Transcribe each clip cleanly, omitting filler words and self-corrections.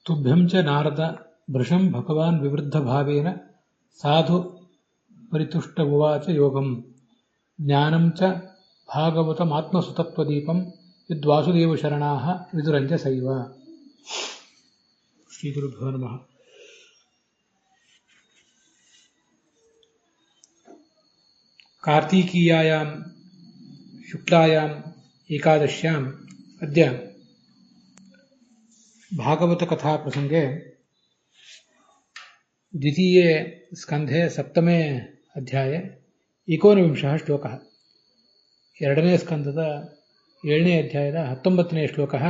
ತುಭ್ಯಂ ಚ ನಾರದ ಭೃಶಂ ಭಗವಾನ್ ವಿವೃದ್ಧಭಾವೇನ ಸಾಧು ಪರಿತುಷ್ಟ ಉವಾಚ ಯೋಗಂ ಜ್ಞಾನಂ ಚ ಭಾಗವತಮಾತ್ಮಸುತತ್ವದೀಪಂ ಯದ್ವಾಸುದೇವಶರಣಾಃ ವಿದುರಂಚ ಸೈವ. ಶ್ರೀ ಗುರುಭ್ಯೋ ನಮಃ. ಕಾರ್ತೀಕೀಯಾಯಾಂ ಶುಕ್ಲಾಯಾಂ ಏಕಾದಶ್ಯಾಂ ಅದ್ಯ ಭಾಗವತ ಕಥಾ ಪ್ರಸಂಗೆ ದ್ವಿತೀಯೇ ಸ್ಕಂಧೆ ಸಪ್ತಮೇ ಅಧ್ಯಾಯ 19 ಶ್ಲೋಕಃ. ಎರಡನೇ ಸ್ಕಂಧದ 7ನೇ ಅಧ್ಯಾಯದ 19ನೇ ಶ್ಲೋಕಃ.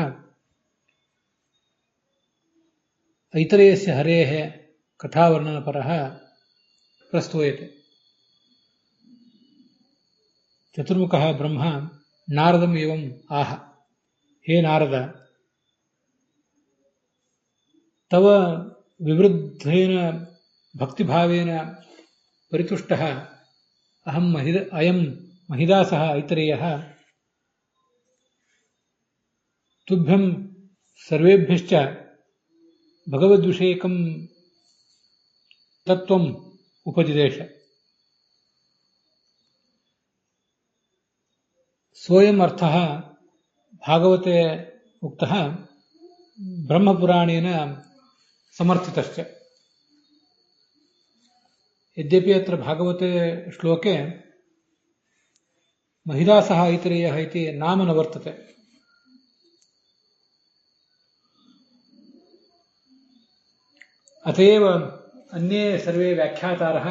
ಐತರೇಯಸ್ಯ ಹರೇಃ ಕಥಾವರ್ಣನಪರಃ ಪ್ರಸ್ತೂಯತೆ. ಚತುರ್ಮುಖಃ ಬ್ರಹ್ಮ ನಾರದಂ ಏವಂ ಆಹ. ಹೇ ನಾರದ, ತವ ವಿವೃದ್ಧೇನ ಭಕ್ತಿಭಾವೇನ ಪರಿತುಷ್ಟಃ ಅಯಂ ಮಹಿದಾಸಃ ಐತರೇಯಃ ತುಭ್ಯಂ ಸರ್ವೇಭ್ಯಶ್ಚ ಭಗವದ್ವಿಷಯಕಂ ತತ್ವಂ ಉಪದಿದೇಶ. ಸೋಯಂ ಅರ್ಥಃ ಭಾಗವತೆ ಉಕ್ತಃ ಬ್ರಹ್ಮಪುರಾಣೇನ ಸಮರ್ಥಿತಶ್ಚ. ಯದ್ಯಪಿ ಅತ್ರ ಭಾಗವತೆ ಶ್ಲೋಕೆ ಮಹಿದಾಸಃ ಐತರೇಯಃ ಇತಿ ನಾಮ ನ ವರ್ತತೆ. ಅತಯೇವ ಅನ್ಯೇ ಸರ್ವೇ ವ್ಯಾಖ್ಯಾತಾರಃ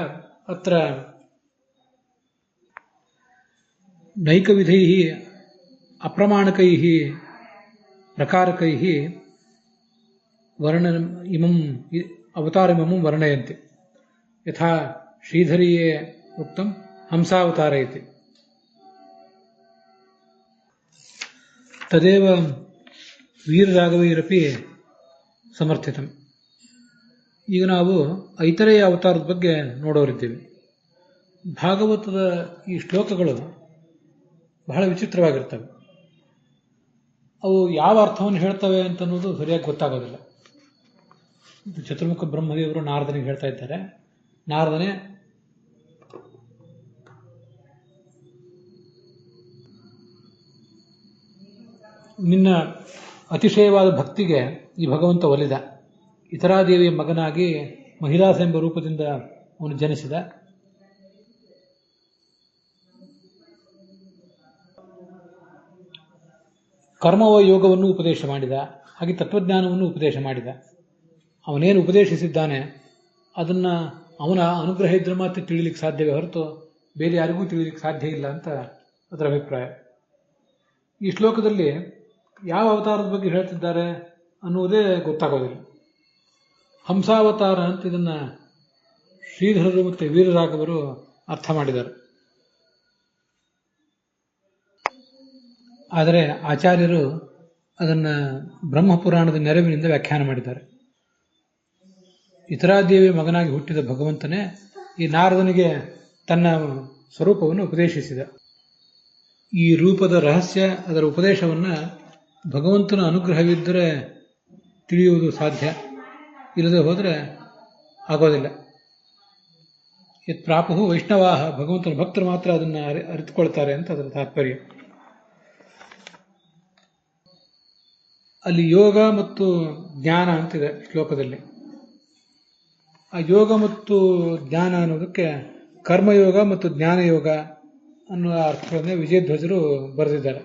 ಅತ್ರ ನೈಕವಿಧೈಃ ಅಪ್ರಮಾಣಕೈಃ ಪ್ರಕಾರಕೈಃ ವರ್ಣನಂ ಇಮಂ ಅವತಾರಮಿಮಂ ವರ್ಣಯಂತಿ. ಯಥಾ ಶ್ರೀಧರಿಯೇ ಉಕ್ತಂ ಹಂಸಾವತಾರ ಇತಿ. ತದೇವ ವೀರರಾಘವೈರಪಿ ಸಮರ್ಥಿತಂ. ಈಗ ನಾವು ಐತರೇಯ ಅವತಾರದ ಬಗ್ಗೆ ನೋಡೋರಿದ್ದೀವಿ. ಭಾಗವತದ ಈ ಶ್ಲೋಕಗಳು ಬಹಳ ವಿಚಿತ್ರವಾಗಿರ್ತವೆ. ಅವು ಯಾವ ಅರ್ಥವನ್ನು ಹೇಳ್ತವೆ ಅಂತನ್ನೋದು ಸರಿಯಾಗಿ ಗೊತ್ತಾಗೋದಿಲ್ಲ. ಚತುರ್ಮುಖ ಬ್ರಹ್ಮದೇವರು ನಾರದನಿಗೆ ಹೇಳ್ತಾ ಇದ್ದಾರೆ, ನಾರದನೇ ನಿನ್ನ ಅತಿಶಯವಾದ ಭಕ್ತಿಗೆ ಈ ಭಗವಂತ ಒಲಿದ. ಇತರಾದೇವಿಯ ಮಗನಾಗಿ ಮಹಿದಾಸ ಎಂಬ ರೂಪದಿಂದ ಅವನು ಜನಿಸಿದ. ಕರ್ಮವ ಯೋಗವನ್ನು ಉಪದೇಶ ಮಾಡಿದ, ಹಾಗೆ ತತ್ವಜ್ಞಾನವನ್ನು ಉಪದೇಶ ಮಾಡಿದ. ಅವನೇನು ಉಪದೇಶಿಸಿದ್ದಾನೆ ಅದನ್ನು ಅವನ ಅನುಗ್ರಹ ಇದ್ರೆ ಮಾತ್ರ ತಿಳಿಲಿಕ್ಕೆ ಸಾಧ್ಯವೇ ಹೊರತು ಬೇರೆ ಯಾರಿಗೂ ತಿಳಿಲಿಕ್ಕೆ ಸಾಧ್ಯ ಇಲ್ಲ ಅಂತ ಅದರ ಅಭಿಪ್ರಾಯ. ಈ ಶ್ಲೋಕದಲ್ಲಿ ಯಾವ ಅವತಾರದ ಬಗ್ಗೆ ಹೇಳ್ತಿದ್ದಾರೆ ಅನ್ನುವುದೇ ಗೊತ್ತಾಗೋದಿಲ್ಲ. ಹಂಸಾವತಾರ ಅಂತ ಇದನ್ನು ಶ್ರೀಧರರು ಮತ್ತು ವೀರರಾಘವರು ಅರ್ಥ ಮಾಡಿದ್ದಾರೆ. ಆದರೆ ಆಚಾರ್ಯರು ಅದನ್ನು ಬ್ರಹ್ಮಪುರಾಣದ ನೆರವಿನಿಂದ ವ್ಯಾಖ್ಯಾನ ಮಾಡಿದ್ದಾರೆ. ಇತರಾದೇವಿಯ ಮಗನಾಗಿ ಹುಟ್ಟಿದ ಭಗವಂತನೇ ಈ ನಾರದನಿಗೆ ತನ್ನ ಸ್ವರೂಪವನ್ನು ಉಪದೇಶಿಸಿದ. ಈ ರೂಪದ ರಹಸ್ಯ, ಅದರ ಉಪದೇಶವನ್ನು ಭಗವಂತನ ಅನುಗ್ರಹವಿದ್ದರೆ ತಿಳಿಯುವುದು ಸಾಧ್ಯ, ಇಲ್ಲದೆ ಹೋದರೆ ಆಗೋದಿಲ್ಲ. ಯತ್ ಪ್ರಾಪುಹು ವೈಷ್ಣವಾಹ, ಭಗವಂತನ ಭಕ್ತರು ಮಾತ್ರ ಅದನ್ನು ಅರಿತುಕೊಳ್ತಾರೆ ಅಂತ ಅದರ ತಾತ್ಪರ್ಯ. ಅಲ್ಲಿ ಯೋಗ ಮತ್ತು ಜ್ಞಾನ ಅಂತಿದೆ ಶ್ಲೋಕದಲ್ಲಿ. ಆ ಯೋಗ ಮತ್ತು ಜ್ಞಾನ ಅನ್ನೋದಕ್ಕೆ ಕರ್ಮಯೋಗ ಮತ್ತು ಜ್ಞಾನಯೋಗ ಅನ್ನುವ ಅರ್ಥಗಳನ್ನೇ ವಿಜಯಧ್ವಜರು ಬರೆದಿದ್ದಾರೆ.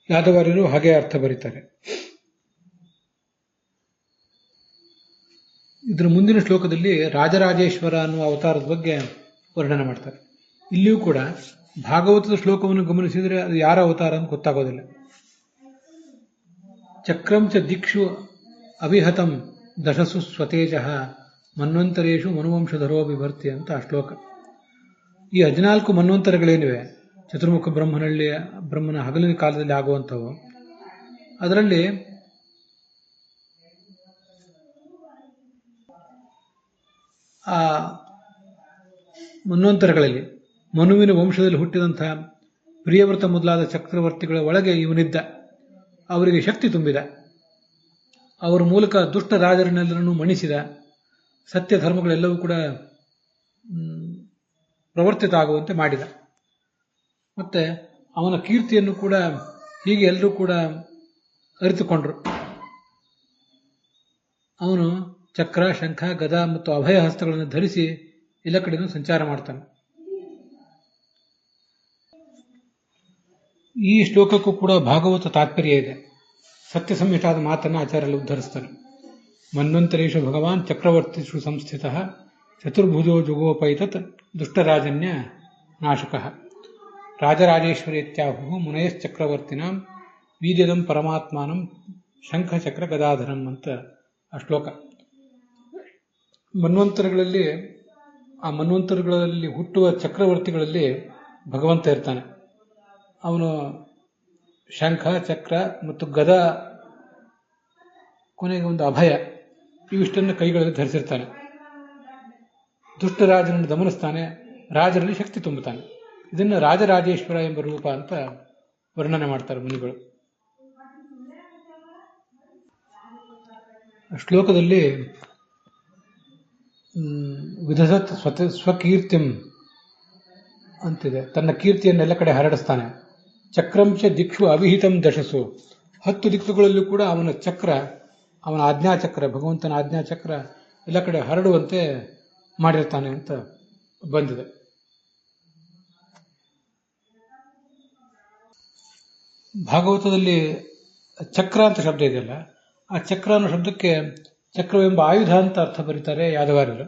ಯಾದವಾರ್ಯರು ಹಾಗೆ ಅರ್ಥ ಬರೀತಾರೆ. ಇದರ ಮುಂದಿನ ಶ್ಲೋಕದಲ್ಲಿ ರಾಜರಾಜೇಶ್ವರ ಅನ್ನುವ ಅವತಾರದ ಬಗ್ಗೆ ವರ್ಣನೆ ಮಾಡ್ತಾರೆ. ಇಲ್ಲಿಯೂ ಕೂಡ ಭಾಗವತದ ಶ್ಲೋಕವನ್ನು ಗಮನಿಸಿದರೆ ಅದು ಯಾರ ಅವತಾರ ಅಂತ ಗೊತ್ತಾಗೋದಿಲ್ಲ. ಚಕ್ರಂ ಚ ದಿಕ್ಷು ಅವಿಹತಂ ದಶಸು ಸ್ವತೇಜಃ ಮನ್ವಂತರೇಶು ಮನುವಂಶಧರೋ ವಿಭರ್ತಿ ಅಂತ ಆ ಶ್ಲೋಕ. ಈ 14 ಮನ್ವಂತರಗಳೇನಿವೆ ಚತುರ್ಮುಖ ಬ್ರಹ್ಮನ ಹಗಲಿನ ಕಾಲದಲ್ಲಿ ಆಗುವಂಥವು, ಅದರಲ್ಲಿ ಆ ಮನ್ವಂತರಗಳಲ್ಲಿ ಮನುವಿನ ವಂಶದಲ್ಲಿ ಹುಟ್ಟಿದಂತಹ ಪ್ರಿಯವ್ರತ ಮೊದಲಾದ ಚಕ್ರವರ್ತಿಗಳ ಒಳಗೆ ಇವನಿದ್ದ. ಅವರಿಗೆ ಶಕ್ತಿ ತುಂಬಿದ. ಅವರ ಮೂಲಕ ದುಷ್ಟ ರಾಜರನ್ನೆಲ್ಲರನ್ನೂ ಮಣಿಸಿದ. ಸತ್ಯ ಧರ್ಮಗಳೆಲ್ಲವೂ ಕೂಡ ಪ್ರವರ್ತಿತ ಆಗುವಂತೆ ಮಾಡಿದ. ಮತ್ತೆ ಅವನ ಕೀರ್ತಿಯನ್ನು ಕೂಡ ಹೀಗೆ ಎಲ್ಲರೂ ಕೂಡ ಅರಿತುಕೊಂಡ್ರು. ಅವನು ಚಕ್ರ, ಶಂಖ, ಗದಾ ಮತ್ತು ಅಭಯ ಹಸ್ತಗಳನ್ನು ಧರಿಸಿ ಎಲ್ಲ ಕಡೆನೂ ಸಂಚಾರ ಮಾಡ್ತಾನೆ. ಈ ಶ್ಲೋಕಕ್ಕೂ ಕೂಡ ಭಾಗವತ ತಾತ್ಪರ್ಯ ಇದೆ. ಸತ್ಯ ಸಂಹಿತಾದ ಮಾತನ್ನು ಆಚಾರ್ಯರು ಉದ್ಧರಿಸ್ತಾರೆ. ಮನ್ವಂತರೇಶು ಭಗವಾನ್ ಚಕ್ರವರ್ತಿಷು ಸಂಸ್ಥಿತ ಚತುರ್ಭುಜೋ ಜುಗೋಪೈತತ್ ದುಷ್ಟರಾಜನ್ಯ ನಾಶಕಃ ರಾಜರಾಜೇಶ್ವರಿ ಇತ್ಯಾಹು ಮುನಯಶ್ಚಕ್ರವರ್ತಿನಾಂ ವೀರ್ಯದಂ ಪರಮಾತ್ಮಾನಂ ಶಂಖ ಚಕ್ರ ಗದಾಧರಂ ಅಂತ ಆ ಶ್ಲೋಕ. ಮನ್ವಂತರಗಳಲ್ಲಿ ಹುಟ್ಟುವ ಚಕ್ರವರ್ತಿಗಳಲ್ಲಿ ಭಗವಂತ ಇರ್ತಾನೆ. ಅವನು ಶಂಖ, ಚಕ್ರ ಮತ್ತು ಗದಾ, ಕೊನೆಗೆ ಒಂದು ಅಭಯ, ಇವಿಷ್ಟನ್ನು ಕೈಗಳಲ್ಲಿ ಧರಿಸಿರ್ತಾನೆ. ದುಷ್ಟರಾಜನನ್ನು ದಮನಿಸ್ತಾನೆ, ರಾಜರಲ್ಲಿ ಶಕ್ತಿ ತುಂಬುತ್ತಾನೆ. ಇದನ್ನು ರಾಜರಾಜೇಶ್ವರ ಎಂಬ ರೂಪ ಅಂತ ವರ್ಣನೆ ಮಾಡ್ತಾರೆ ಮುನಿಗಳು. ಶ್ಲೋಕದಲ್ಲಿ ವಿಧಸತ್ ಸ್ವಕೀರ್ತಿಂ ಅಂತಿದೆ. ತನ್ನ ಕೀರ್ತಿಯನ್ನೆಲ್ಲ ಕಡೆ ಹರಡಿಸ್ತಾನೆ. ಚಕ್ರಂಚ ದಿಕ್ಷು ಅವಿಹಿತಂ ದಶಸು, 10 ದಿಕ್ಕುಗಳಲ್ಲೂ ಕೂಡ ಅವನ ಚಕ್ರ, ಅವನ ಆಜ್ಞಾಚಕ್ರ, ಭಗವಂತನ ಆಜ್ಞಾಚಕ್ರ ಎಲ್ಲ ಕಡೆ ಹರಡುವಂತೆ ಮಾಡಿರ್ತಾನೆ ಅಂತ ಬಂದಿದೆ. ಭಾಗವತದಲ್ಲಿ ಚಕ್ರ ಅಂತ ಶಬ್ದ ಇದೆಯಲ್ಲ, ಆ ಚಕ್ರ ಅನ್ನೋ ಶಬ್ದಕ್ಕೆ ಚಕ್ರವೆಂಬ ಆಯುಧ ಅಂತ ಅರ್ಥ ಬರೀತಾರೆ ಯಾದವಾರ್ಯರು.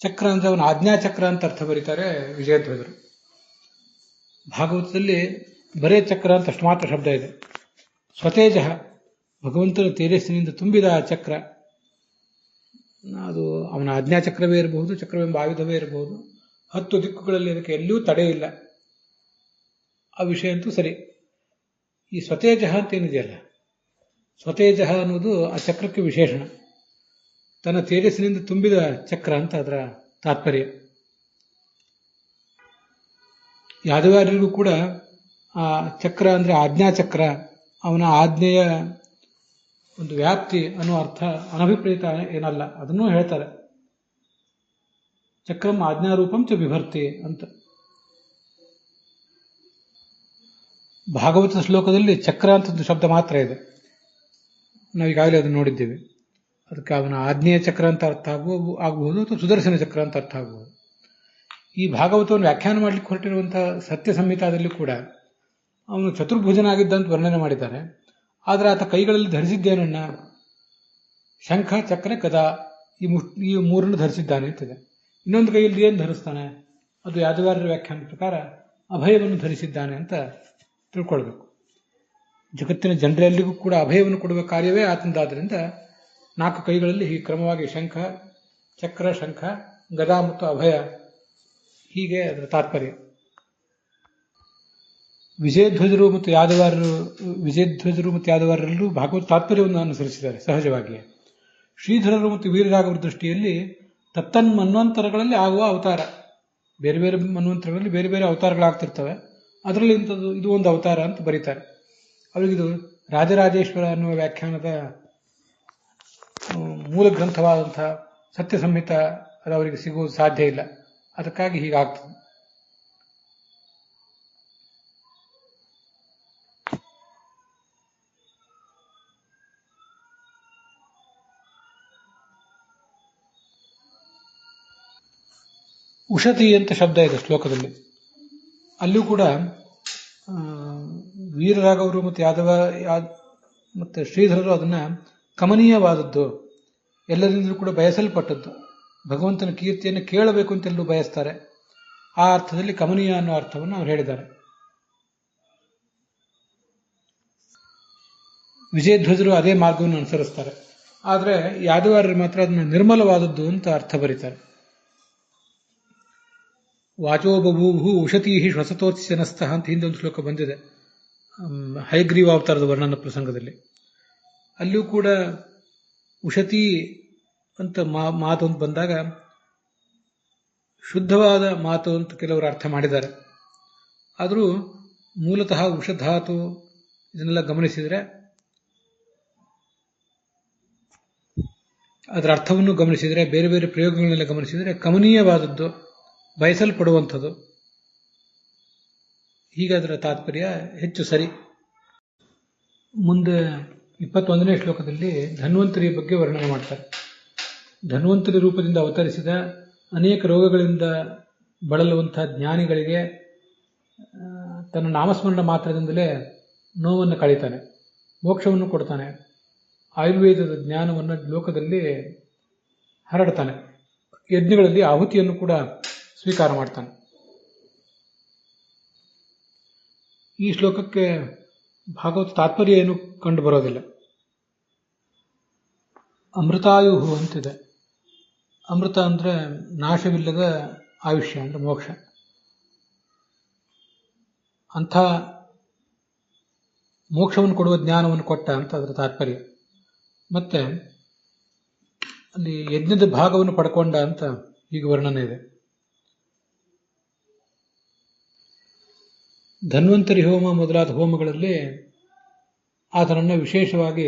ಚಕ್ರ ಅಂದ್ರೆ ಅವನ ಆಜ್ಞಾಚಕ್ರ ಅಂತ ಅರ್ಥ ಬರೀತಾರೆ ವಿಜಯಧ್ವಜರು. ಭಾಗವತದಲ್ಲಿ ಬರೇ ಚಕ್ರ ಅಂತ ಅಷ್ಟು ಮಾತ್ರ ಶಬ್ದ ಇದೆ. ಸ್ವತೇಜ, ಭಗವಂತನ ತೇಜಸ್ಸಿನಿಂದ ತುಂಬಿದ ಆ ಚಕ್ರ, ಅದು ಅವನ ಆಜ್ಞಾಚಕ್ರವೇ ಇರಬಹುದು, ಚಕ್ರವೆಂಬ ಆಯುಧವೇ ಇರಬಹುದು. 10 ದಿಕ್ಕುಗಳಲ್ಲಿ ಅದಕ್ಕೆ ಎಲ್ಲೂ ತಡೆ ಇಲ್ಲ. ಆ ವಿಷಯ ಅಂತೂ ಸರಿ. ಈ ಸ್ವತೇಜ ಅಂತ ಏನಿದೆಯಲ್ಲ, ಸ್ವತೇಜ ಅನ್ನೋದು ಆ ಚಕ್ರಕ್ಕೆ ವಿಶೇಷಣ. ತನ್ನ ತೇಜಸ್ಸಿನಿಂದ ತುಂಬಿದ ಚಕ್ರ ಅಂತ ಅದರ ತಾತ್ಪರ್ಯ. ಯಾದವಾರ್ಯರಿಗೂ ಕೂಡ ಆ ಚಕ್ರ ಅಂದ್ರೆ ಆಜ್ಞಾಚಕ್ರ, ಅವನ ಆಜ್ಞೆಯ ಒಂದು ವ್ಯಾಪ್ತಿ ಅನ್ನೋ ಅರ್ಥ ಅನಭಿಪ್ರೇತ ಏನಲ್ಲ, ಅದನ್ನೂ ಹೇಳ್ತಾರೆ. ಚಕ್ರಂ ಆಜ್ಞಾರೂಪಂ ಚ ವಿಭರ್ತಿ ಅಂತ. ಭಾಗವತ ಶ್ಲೋಕದಲ್ಲಿ ಚಕ್ರ ಅಂತ ಶಬ್ದ ಮಾತ್ರ ಇದೆ. ನಾವೀಗಾಗಲೇ ಅದನ್ನು ನೋಡಿದ್ದೇವೆ. ಅದಕ್ಕೆ ಅವನ ಆಜ್ಞೆಯ ಚಕ್ರ ಅಂತ ಅರ್ಥ ಆಗಬಹುದು ಅಥವಾ ಸುದರ್ಶನ ಚಕ್ರ ಅಂತ ಅರ್ಥ ಆಗಬಹುದು. ಈ ಭಾಗವತವನ್ನು ವ್ಯಾಖ್ಯಾನ ಮಾಡಲಿಕ್ಕೆ ಹೊರಟಿರುವಂತಹ ಸತ್ಯ ಸಂಹಿತಾದಲ್ಲಿ ಕೂಡ ಅವನು ಚತುರ್ಭುಜನಾಗಿದ್ದಂತ ವರ್ಣನೆ ಮಾಡಿದ್ದಾರೆ. ಆದರೆ ಆತ ಕೈಗಳಲ್ಲಿ ಧರಿಸಿದ್ದೇನನ್ನ ಶಂಖ, ಚಕ್ರ, ಗದಾ ಈ ಮೂರನ್ನು ಧರಿಸಿದ್ದಾನೆ ಅಂತಿದೆ. ಇನ್ನೊಂದು ಕೈಯಲ್ಲಿ ಏನು ಧರಿಸ್ತಾನೆ? ಅದು ಯಾದವಾರ್ಯರ ವ್ಯಾಖ್ಯಾನದ ಪ್ರಕಾರ ಅಭಯವನ್ನು ಧರಿಸಿದ್ದಾನೆ ಅಂತ ತಿಳ್ಕೊಳ್ಬೇಕು. ಜಗತ್ತಿನ ಜನರೆಲ್ಲರಿಗೂ ಕೂಡ ಅಭಯವನ್ನು ಕೊಡುವ ಕಾರ್ಯವೇ ಆತಂದಾದ್ರಿಂದ 4 ಕೈಗಳಲ್ಲಿ ಈ ಕ್ರಮವಾಗಿ ಶಂಖ, ಚಕ್ರ, ಶಂಖ, ಗದಾ ಮತ್ತು ಅಭಯ, ಹೀಗೆ ಅದರ ತಾತ್ಪರ್ಯ. ವಿಜಯಧ್ವಜರು ಮತ್ತು ಯಾದವಾರ್ಯರಲ್ಲೂ ಭಾಗವತ ತಾತ್ಪರ್ಯವನ್ನು ಅನುಸರಿಸಿದ್ದಾರೆ ಸಹಜವಾಗಿಯೇ. ಶ್ರೀಧರರು ಮತ್ತು ವೀರರಾಘವರ ದೃಷ್ಟಿಯಲ್ಲಿ ಮನ್ವಂತರಗಳಲ್ಲಿ ಆಗುವ ಅವತಾರ, ಬೇರೆ ಬೇರೆ ಮನ್ವಂತರಗಳಲ್ಲಿ ಬೇರೆ ಬೇರೆ ಅವತಾರಗಳಾಗ್ತಿರ್ತವೆ. ಅದರಲ್ಲಿ ಇದು ಒಂದು ಅವತಾರ ಅಂತ ಬರೀತಾರೆ. ಅವರಿಗಿದು ರಾಜರಾಜೇಶ್ವರ ಅನ್ನುವ ವ್ಯಾಖ್ಯಾನದ ಮೂಲ ಗ್ರಂಥವಾದಂತಹ ಸತ್ಯ ಸಂಹಿತ ಅದು ಅವರಿಗೆ ಸಿಗುವುದು ಸಾಧ್ಯ ಇಲ್ಲ. ಅದಕ್ಕಾಗಿ ಹೀಗಾಗ್ತದೆ. ಉಷತಿ ಅಂತ ಶಬ್ದ ಇದೆ ಶ್ಲೋಕದಲ್ಲಿ. ಅಲ್ಲೂ ಕೂಡ ವೀರರಾಘವರು ಮತ್ತು ಶ್ರೀಧರರು ಅದನ್ನ ಕಮನೀಯವಾದದ್ದು, ಎಲ್ಲರಿಂದಲೂ ಕೂಡ ಬಯಸಲ್ಪಟ್ಟದ್ದು, ಭಗವಂತನ ಕೀರ್ತಿಯನ್ನು ಕೇಳಬೇಕು ಅಂತೆಲ್ಲರೂ ಬಯಸ್ತಾರೆ. ಆ ಅರ್ಥದಲ್ಲಿ ಕಮನೀಯ ಅನ್ನೋ ಅರ್ಥವನ್ನು ಅವರು ಹೇಳಿದ್ದಾರೆ. ವಿಜಯಧ್ವಜರು ಅದೇ ಮಾರ್ಗವನ್ನು ಅನುಸರಿಸ್ತಾರೆ. ಆದರೆ ಯಾದವಾರ್ಯರು ಮಾತ್ರ ಅದನ್ನು ನಿರ್ಮಲವಾದದ್ದು ಅಂತ ಅರ್ಥ ಬರೀತಾರೆ. ವಾಚೋ ಬಭೂಭು ಉಷತೀ ಶ್ವಸತೋತ್ಸನಸ್ಥಃ ಅಂತ ಹಿಂದೆ ಒಂದು ಶ್ಲೋಕ ಬಂದಿದೆ ಹಯಗ್ರೀವ ಅವತಾರದ ವರ್ಣನ ಪ್ರಸಂಗದಲ್ಲಿ. ಅಲ್ಲೂ ಕೂಡ ಉಷತಿ ಅಂತ ಮಾತು ಅಂತ ಬಂದಾಗ ಶುದ್ಧವಾದ ಮಾತು ಅಂತ ಕೆಲವರು ಅರ್ಥ ಮಾಡಿದ್ದಾರೆ. ಆದರೂ ಮೂಲತಃ ಉಷಧಾತು ಇದನ್ನೆಲ್ಲ ಗಮನಿಸಿದರೆ, ಅದರ ಅರ್ಥವನ್ನು ಗಮನಿಸಿದರೆ, ಬೇರೆ ಬೇರೆ ಪ್ರಯೋಗಗಳನ್ನೆಲ್ಲ ಗಮನಿಸಿದರೆ ಕಮನೀಯವಾದದ್ದು, ಬಯಸಲ್ಪಡುವಂಥದ್ದು. ಹೀಗೆ ಅದರ ತಾತ್ಪರ್ಯ ಹೆಚ್ಚು ಸರಿ. ಮುಂದೆ 21ನೇ ಶ್ಲೋಕದಲ್ಲಿ ಧನ್ವಂತರಿಯ ಬಗ್ಗೆ ವರ್ಣನೆ ಮಾಡ್ತಾರೆ. ಧನ್ವಂತರಿ ರೂಪದಿಂದ ಅವತರಿಸಿದ ಅನೇಕ ರೋಗಗಳಿಂದ ಬಳಲುವಂತಹ ಜ್ಞಾನಿಗಳಿಗೆ ತನ್ನ ನಾಮಸ್ಮರಣ ಮಾತ್ರದಿಂದಲೇ ನೋವನ್ನು ಕಳೀತಾನೆ, ಮೋಕ್ಷವನ್ನು ಕೊಡ್ತಾನೆ, ಆಯುರ್ವೇದದ ಜ್ಞಾನವನ್ನು ಲೋಕದಲ್ಲಿ ಹರಡ್ತಾನೆ, ಯಜ್ಞಗಳಲ್ಲಿ ಆಹುತಿಯನ್ನು ಕೂಡ ಸ್ವೀಕಾರ ಮಾಡ್ತಾನೆ. ಈ ಶ್ಲೋಕಕ್ಕೆ ಭಾಗವತ ತಾತ್ಪರ್ಯ ಏನು ಕಂಡು ಬರೋದಿಲ್ಲ. ಅಮೃತಾಯುಹು ಅಂತಿದೆ. ಅಮೃತ ಅಂದರೆ ನಾಶವಿಲ್ಲದ ಆಯುಷ್ಯ ಅಂದರೆ ಮೋಕ್ಷ. ಅಂಥ ಮೋಕ್ಷವನ್ನು ಕೊಡುವ ಜ್ಞಾನವನ್ನು ಕೊಟ್ಟ ಅಂತ ಅದರ ತಾತ್ಪರ್ಯ. ಮತ್ತೆ ಅಲ್ಲಿ ಯಜ್ಞದ ಭಾಗವನ್ನು ಪಡ್ಕೊಂಡ ಅಂತ ಹೀಗೆ ವರ್ಣನೆ ಇದೆ. ಧನ್ವಂತರಿ ಹೋಮ ಮೊದಲಾದ ಹೋಮಗಳಲ್ಲಿ ಆತನನ್ನು ವಿಶೇಷವಾಗಿ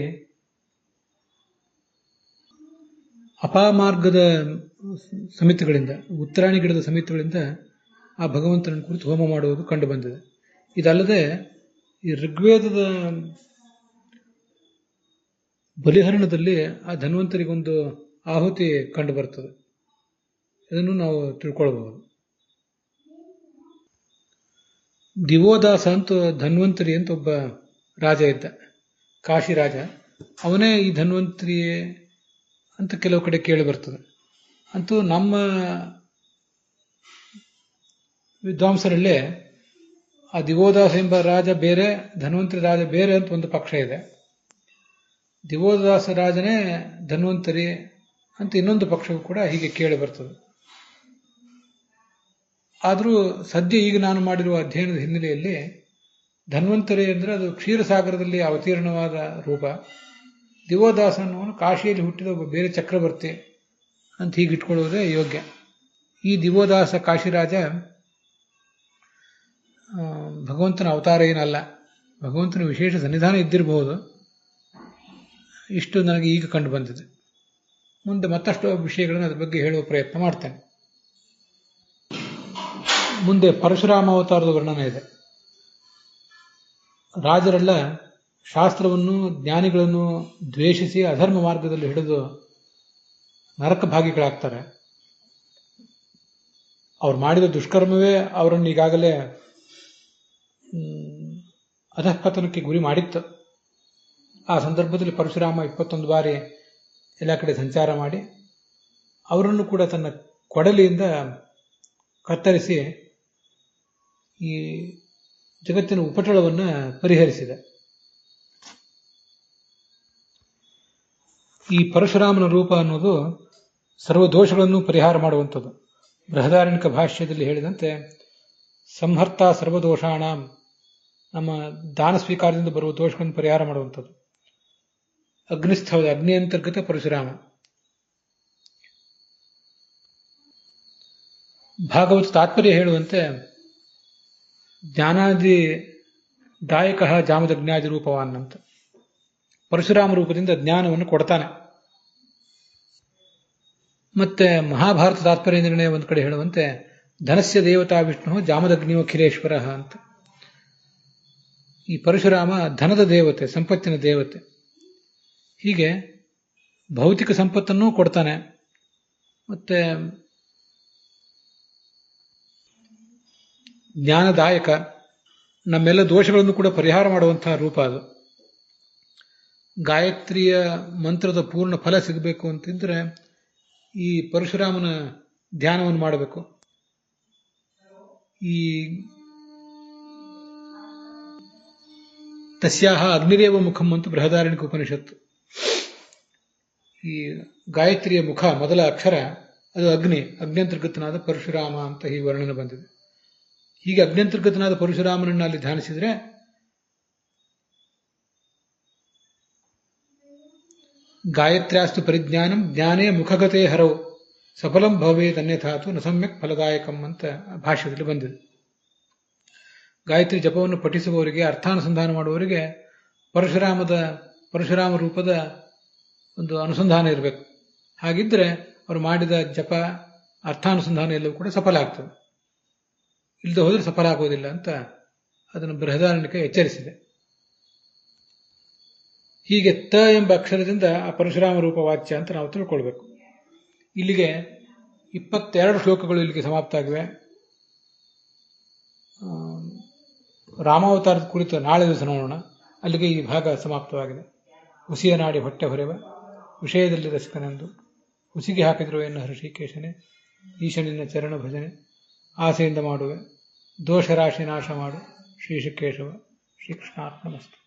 ಅಪಾಮಾರ್ಗದ ಸಮಿತಿಗಳಿಂದ, ಉತ್ತರಾಣಿ ಗಿಡದ ಸಮಿತಿಗಳಿಂದ ಆ ಭಗವಂತನ ಕುರಿತು ಹೋಮ ಮಾಡುವುದು ಕಂಡುಬಂದಿದೆ. ಇದಲ್ಲದೆ ಈ ಋಗ್ವೇದದ ಬಲಿಹರಣದಲ್ಲಿ ಆ ಧನ್ವಂತರಿಗೊಂದು ಆಹುತಿ ಕಂಡು ಬರ್ತದೆ. ಇದನ್ನು ನಾವು ತಿಳ್ಕೊಳ್ಬಹುದು. ದಿವೋದಾಸ ಅಂತ ಧನ್ವಂತರಿ ಅಂತ ಒಬ್ಬ ರಾಜ ಇದ್ದ, ಕಾಶಿ ರಾಜ. ಅವನೇ ಈ ಧನ್ವಂತರಿ ಅಂತ ಕೆಲವು ಕಡೆ ಕೇಳಿ ಬರ್ತದೆ. ಅಂತೂ ನಮ್ಮ ವಿದ್ವಾಂಸರಲ್ಲೇ ಆ ದಿವೋದಾಸ ಎಂಬ ರಾಜ ಬೇರೆ, ಧನ್ವಂತರಿ ರಾಜ ಬೇರೆ ಅಂತ ಒಂದು ಪಕ್ಷ ಇದೆ. ದಿವೋದಾಸ ರಾಜನೇ ಧನ್ವಂತರಿ ಅಂತ ಇನ್ನೊಂದು ಪಕ್ಷವೂ ಕೂಡ ಹೀಗೆ ಕೇಳಿ ಬರ್ತದೆ. ಆದರೂ ಸದ್ಯ ಈಗ ನಾನು ಮಾಡಿರುವ ಅಧ್ಯಯನದ ಹಿನ್ನೆಲೆಯಲ್ಲಿ ಧನ್ವಂತರಿ ಅಂದರೆ ಅದು ಕ್ಷೀರಸಾಗರದಲ್ಲಿ ಅವತೀರ್ಣವಾದ ರೂಪ. ದಿವೋದಾಸ ಅನ್ನುವನು ಕಾಶಿಯಲ್ಲಿ ಹುಟ್ಟಿದ ಒಬ್ಬ ಬೇರೆ ಚಕ್ರವರ್ತಿ ಅಂತ ಹೀಗೆ ಇಟ್ಕೊಳ್ಳೋದೇ ಯೋಗ್ಯ. ಈ ದಿವೋದಾಸ ಕಾಶಿರಾಜ ಭಗವಂತನ ಅವತಾರ ಏನಲ್ಲ, ಭಗವಂತನ ವಿಶೇಷ ಸನ್ನಿಧಾನ ಇದ್ದಿರಬಹುದು. ಇಷ್ಟು ನನಗೆ ಈಗ ಕಂಡು ಬಂದಿದೆ. ಮುಂದೆ ಮತ್ತಷ್ಟು ವಿಷಯಗಳನ್ನು ಅದ್ರ ಬಗ್ಗೆ ಹೇಳುವ ಪ್ರಯತ್ನ ಮಾಡ್ತೇನೆ. ಮುಂದೆ ಪರಶುರಾಮ ಅವತಾರದ ವರ್ಣನೆ ಇದೆ. ರಾಜರೆಲ್ಲ ಶಾಸ್ತ್ರವನ್ನು, ಜ್ಞಾನಿಗಳನ್ನು ದ್ವೇಷಿಸಿ ಅಧರ್ಮ ಮಾರ್ಗದಲ್ಲಿ ಹಿಡಿದು ನರಕ ಭಾಗಿಗಳಾಗ್ತಾರೆ. ಅವ್ರು ಮಾಡಿದ ದುಷ್ಕರ್ಮವೇ ಅವರನ್ನು ಈಗಾಗಲೇ ಅಧಃಪತನಕ್ಕೆ ಗುರಿ ಮಾಡಿತ್ತು. ಆ ಸಂದರ್ಭದಲ್ಲಿ ಪರಶುರಾಮ 21 ಬಾರಿ ಎಲ್ಲ ಕಡೆ ಸಂಚಾರ ಮಾಡಿ ಅವರನ್ನು ಕೂಡ ತನ್ನ ಕೊಡಲಿಯಿಂದ ಕತ್ತರಿಸಿ ಈ ಜಗತ್ತಿನ ಉಪಟಳವನ್ನು ಪರಿಹರಿಸಿದೆ. ಈ ಪರಶುರಾಮನ ರೂಪ ಅನ್ನೋದು ಸರ್ವ ದೋಷಗಳನ್ನು ಪರಿಹಾರ ಮಾಡುವಂಥದ್ದು. ಬೃಹದಾರಣ್ಯಕ ಭಾಷ್ಯದಲ್ಲಿ ಹೇಳಿದಂತೆ ಸಂಹರ್ತ ಸರ್ವದೋಷಾಣ, ನಮ್ಮ ದಾನ ಸ್ವೀಕಾರದಿಂದ ಬರುವ ದೋಷಗಳನ್ನು ಪರಿಹಾರ ಮಾಡುವಂಥದ್ದು. ಅಗ್ನಿಸ್ಥಳದ ಅಗ್ನಿ ಅಂತರ್ಗತ ಪರಶುರಾಮ. ಭಾಗವತ ತಾತ್ಪರ್ಯ ಹೇಳುವಂತೆ ಜ್ಞಾನಾದಿ ದಾಯಕ ಜಾಮದಗ್ನಾದಿ ರೂಪವಾನ್ ಅಂತ ಪರಶುರಾಮ ರೂಪದಿಂದ ಜ್ಞಾನವನ್ನು ಕೊಡ್ತಾನೆ. ಮತ್ತೆ ಮಹಾಭಾರತ ತಾತ್ಪರ್ಯ ನಿರ್ಣಯ ಒಂದು ಕಡೆ ಹೇಳುವಂತೆ ಧನಸ್ಯ ದೇವತಾ ವಿಷ್ಣು ಜಾಮದಗ್ನಿಯೋ ಖಿಲೇಶ್ವರ ಅಂತ. ಈ ಪರಶುರಾಮ ಧನದ ದೇವತೆ, ಸಂಪತ್ತಿನ ದೇವತೆ. ಹೀಗೆ ಭೌತಿಕ ಸಂಪತ್ತನ್ನೂ ಕೊಡ್ತಾನೆ, ಮತ್ತೆ ಜ್ಞಾನದಾಯಕ, ನಮ್ಮೆಲ್ಲ ದೋಷಗಳನ್ನು ಕೂಡ ಪರಿಹಾರ ಮಾಡುವಂತಹ ರೂಪ ಅದು. ಗಾಯತ್ರಿಯ ಮಂತ್ರದ ಪೂರ್ಣ ಫಲ ಸಿಗಬೇಕು ಅಂತಿದ್ರೆ ಈ ಪರಶುರಾಮನ ಧ್ಯಾನವನ್ನು ಮಾಡಬೇಕು. ಈ ತಸ್ಯಾಹ ಅಗ್ನಿರೇವ ಮುಖಂ ಅಂತ ಬೃಹದಾರಣ್ಯಕ ಉಪನಿಷತ್ತು. ಈ ಗಾಯತ್ರಿಯ ಮುಖ, ಮೊದಲ ಅಕ್ಷರ ಅದು ಅಗ್ನಿ, ಅಗ್ನ್ಯಂತರ್ಗತನಾದ ಪರಶುರಾಮ ಅಂತ ಈ ವರ್ಣನೆ ಬಂದಿದೆ. ಹೀಗೆ ಅಗ್ನ್ಯಂತರ್ಗತನಾದ ಪರಶುರಾಮನನ್ನು ಅಲ್ಲಿ ಧ್ಯಾನಿಸಿದರೆ ಗಾಯತ್ರ್ಯಾಸ್ತು ಪರಿಜ್ಞಾನಂ ಜ್ಞಾನೇ ಮುಖಗತೆ ಹರವು ಸಫಲಂ ಭವೇತ್ ಅನ್ಯಥಾತು ನ ಸಮ್ಯಕ್ ಫಲದಾಯಕಂ ಅಂತ ಭಾಷ್ಯದಲ್ಲಿ ಬಂದಿದೆ. ಗಾಯತ್ರಿ ಜಪವನ್ನು ಪಠಿಸುವವರಿಗೆ, ಅರ್ಥಾನುಸಂಧಾನ ಮಾಡುವವರಿಗೆ ಪರಶುರಾಮ ರೂಪದ ಒಂದು ಅನುಸಂಧಾನ ಇರಬೇಕು. ಹಾಗಿದ್ರೆ ಅವರು ಮಾಡಿದ ಜಪ, ಅರ್ಥಾನುಸಂಧಾನ ಎಲ್ಲವೂ ಕೂಡ ಸಫಲ ಆಗ್ತದೆ. ಇಲ್ಲದೆ ಹೋದರೆ ಸಫಲ ಆಗೋದಿಲ್ಲ ಅಂತ ಅದನ್ನು ಬೃಹದಾರಣ್ಯಕ ಎಚ್ಚರಿಸಿದೆ. ಹೀಗೆ ತ ಎಂಬ ಅಕ್ಷರದಿಂದ ಆ ಪರಶುರಾಮ ರೂಪ ವಾಚ್ಯ ಅಂತ ನಾವು ತಿಳ್ಕೊಳ್ಬೇಕು. ಇಲ್ಲಿಗೆ 22 ಶ್ಲೋಕಗಳು ಇಲ್ಲಿಗೆ ಸಮಾಪ್ತ ಆಗಿವೆ. ರಾಮಾವತಾರದ ಕುರಿತು ನಾಳೆ ದಿವಸ ನೋಡೋಣ. ಅಲ್ಲಿಗೆ ಈ ಭಾಗ ಸಮಾಪ್ತವಾಗಿದೆ. ಹುಸಿಯ ನಾಡಿ ಹೊಟ್ಟೆ ಹೊರೆವ ವಿಷಯದಲ್ಲಿ ರಸಿಕನೆಂದು ಹುಸಿಗೆ ಹಾಕಿದ್ರು ಎನ್ನು ಹೃಷಿಕೇಶನೇ, ಈಶನಿನ ಚರಣ ಭಜನೆ ಆಸೆಯಿಂದ ಮಾಡುವೆ, ದೋಷರಾಶಿ ನಾಶ ಮಾಡು ಶ್ರೀ ಕೇಶವ. ಶ್ರೀಕೃಷ್ಣಾರ್ಪಣಮಸ್ತು.